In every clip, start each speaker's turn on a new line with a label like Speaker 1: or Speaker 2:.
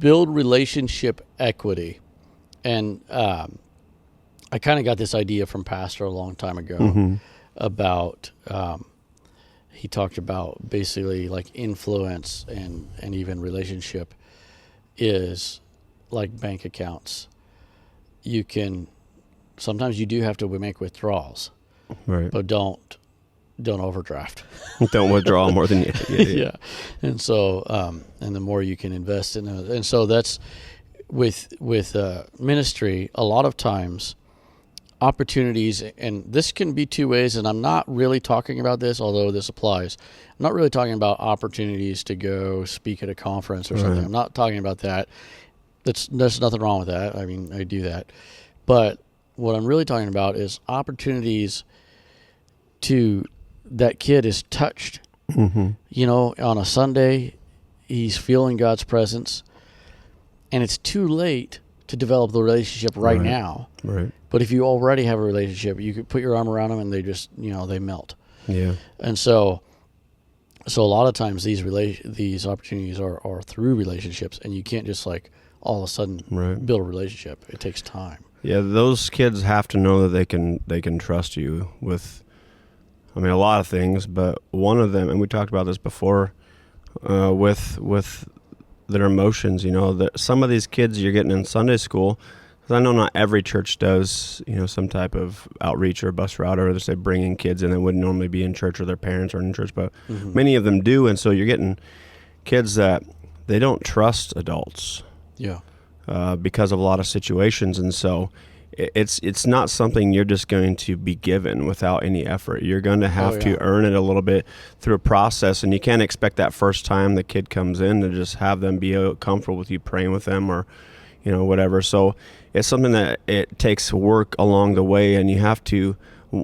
Speaker 1: build relationship equity. And I kind of got this idea from Pastor a long time ago about, he talked about basically like influence and even relationship is like bank accounts. Sometimes you do have to make withdrawals, right? But don't overdraft.
Speaker 2: Don't withdraw more than you.
Speaker 1: Yeah. And so, and the more you can invest in it. And so that's with ministry, a lot of times opportunities, and this can be two ways, and I'm not really talking about this, although this applies. I'm not really talking about opportunities to go speak at a conference or something. I'm not talking about that. There's nothing wrong with that. I mean, I do that. But what I'm really talking about is opportunities that kid is touched. You know, on a Sunday, he's feeling God's presence, and it's too late to develop the relationship right now. Right. But if you already have a relationship, you could put your arm around them and they just, they melt. Yeah. And so a lot of times these opportunities are through relationships, and you can't just like all of a sudden build a relationship. It takes time.
Speaker 2: Yeah, those kids have to know that they can trust you with, a lot of things, but one of them, and we talked about this before, with their emotions. That some of these kids you're getting in Sunday school, because I know not every church does, some type of outreach or bus route, or they bring in kids and they wouldn't normally be in church or their parents aren't in church, but many of them do, and so you're getting kids that they don't trust adults. Yeah. Because of a lot of situations, and so it's not something you're just going to be given without any effort. You're going to have to earn it a little bit through a process, and you can't expect that first time the kid comes in to just have them be comfortable with you praying with them or whatever. So it's something that it takes work along the way, and you have to.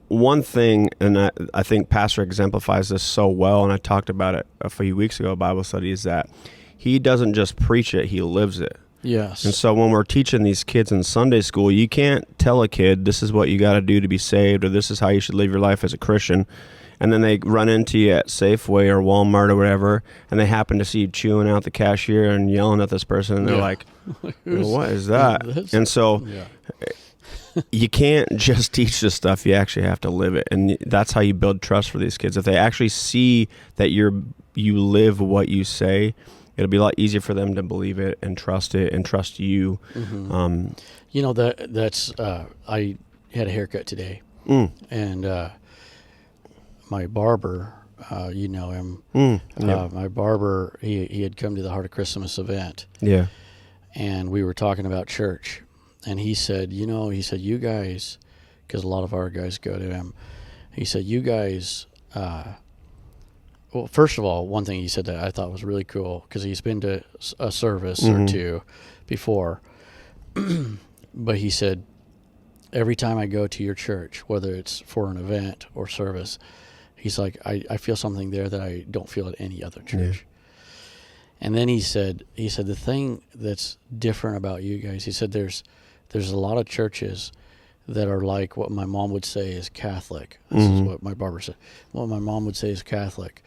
Speaker 2: One thing, and I think Pastor exemplifies this so well, and I talked about it a few weeks ago at Bible study, is that he doesn't just preach it, he lives it. Yes. And so when we're teaching these kids in Sunday school, you can't tell a kid this is what you got to do to be saved, or this is how you should live your life as a Christian, and then they run into you at Safeway or Walmart or whatever, and they happen to see you chewing out the cashier and yelling at this person, and they're like, what is that? And so you can't just teach this stuff, you actually have to live it, and that's how you build trust for these kids. If they actually see that you live what you say, it'll be a lot easier for them to believe it and trust you.
Speaker 1: That's I had a haircut today, and my barber, him. My barber, he had come to the Heart of Christmas event. Yeah. And we were talking about church, and he said, you guys, because a lot of our guys go to him, he said, you guys, well, first of all, one thing he said that I thought was really cool, because he's been to a service or two before, but he said, every time I go to your church, whether it's for an event or service, he's like, I feel something there that I don't feel at any other church. Yeah. And then he said the thing that's different about you guys, he said there's a lot of churches that are like what my mom would say is Catholic. This is what my barber said. What my mom would say is Catholic,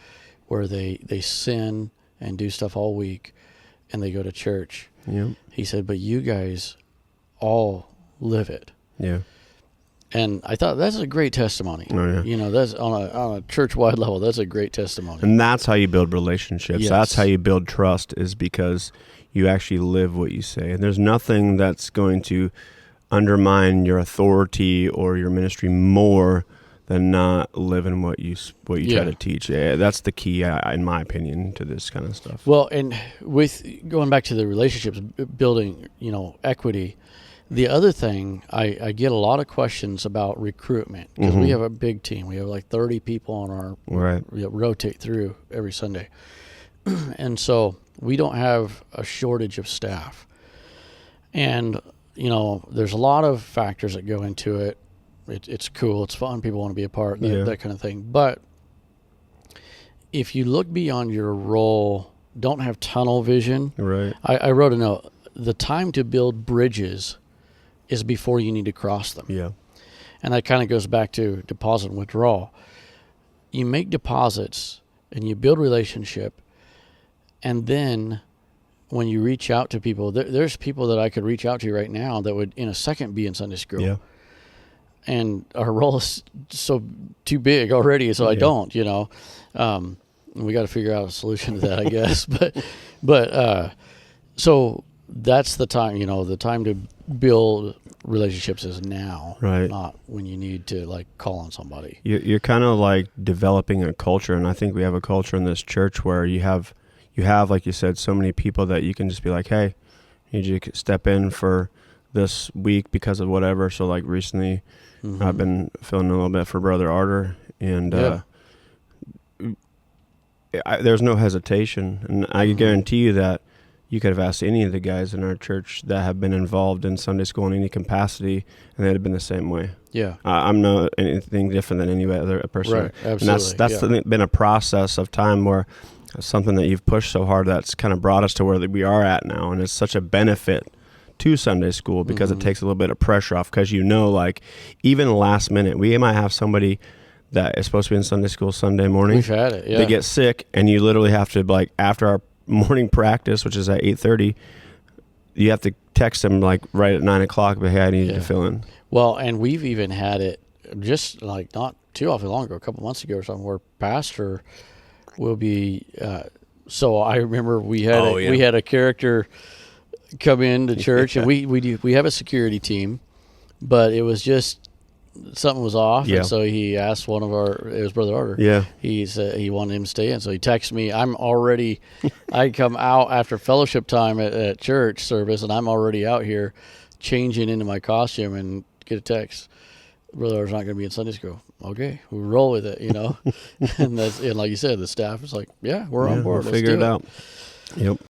Speaker 1: where they sin and do stuff all week, and they go to church. Yep. He said, but you guys all live it. Yeah. And I thought that's a great testimony. Oh, yeah. That's on a church-wide level. That's a great testimony.
Speaker 2: And that's how you build relationships. Yes. That's how you build trust, is because you actually live what you say. And there's nothing that's going to undermine your authority or your ministry more than not living what you try to teach. Yeah, that's the key, in my opinion, to this kind of stuff.
Speaker 1: Well, and with going back to the relationships, building, equity, the other thing, I get a lot of questions about recruitment, because we have a big team. We have like 30 people on our, we rotate through every Sunday. And so we don't have a shortage of staff. And there's a lot of factors that go into it. It's cool. It's fun. People want to be a part, that kind of thing. But if you look beyond your role, don't have tunnel vision. Right. I wrote a note. The time to build bridges is before you need to cross them. Yeah. And that kind of goes back to deposit and withdrawal. You make deposits and you build relationship, and then when you reach out to people, there's people that I could reach out to right now that would in a second be in Sunday school.
Speaker 2: Yeah.
Speaker 1: And our role is so too big already, so I don't, we got to figure out a solution to that, I guess. But so that's the time, the time to build relationships is now,
Speaker 2: right?
Speaker 1: Not when you need to like call on somebody.
Speaker 2: You're kind of like developing a culture, and I think we have a culture in this church where you have, like you said, so many people that you can just be like, hey, I need you to step in for this week because of whatever. So like recently, I've been filling a little bit for Brother Arter, and there's no hesitation. And I can guarantee you that you could have asked any of the guys in our church that have been involved in Sunday school in any capacity, and they'd have been the same way.
Speaker 1: Yeah.
Speaker 2: I'm not anything different than any other person.
Speaker 1: Right, absolutely.
Speaker 2: And that's been a process of time where something that you've pushed so hard that's kind of brought us to where we are at now, and it's such a benefit to Sunday school because it takes a little bit of pressure off, because like even last minute we might have somebody that is supposed to be in Sunday school Sunday morning.
Speaker 1: We've had it. Yeah.
Speaker 2: They get sick, and you literally have to, like, after our morning practice, which is at 8:30, you have to text them like right at 9 o'clock, but hey, I need you to fill in.
Speaker 1: Well, and we've even had it just like not too often long ago, a couple months ago or something, where pastor will be so I remember we had a character come into church, and we have a security team, but it was just something was off, and so he asked it was Brother Arter. Yeah, he said he wanted him to stay in, so he texted me. I come out after fellowship time at church service, and I'm already out here changing into my costume, and get a text, Brother Arter's not going to be in Sunday school. Okay, we roll with it, and like you said, the staff is like, yeah, we're on board.
Speaker 2: We'll figure it out. Yep.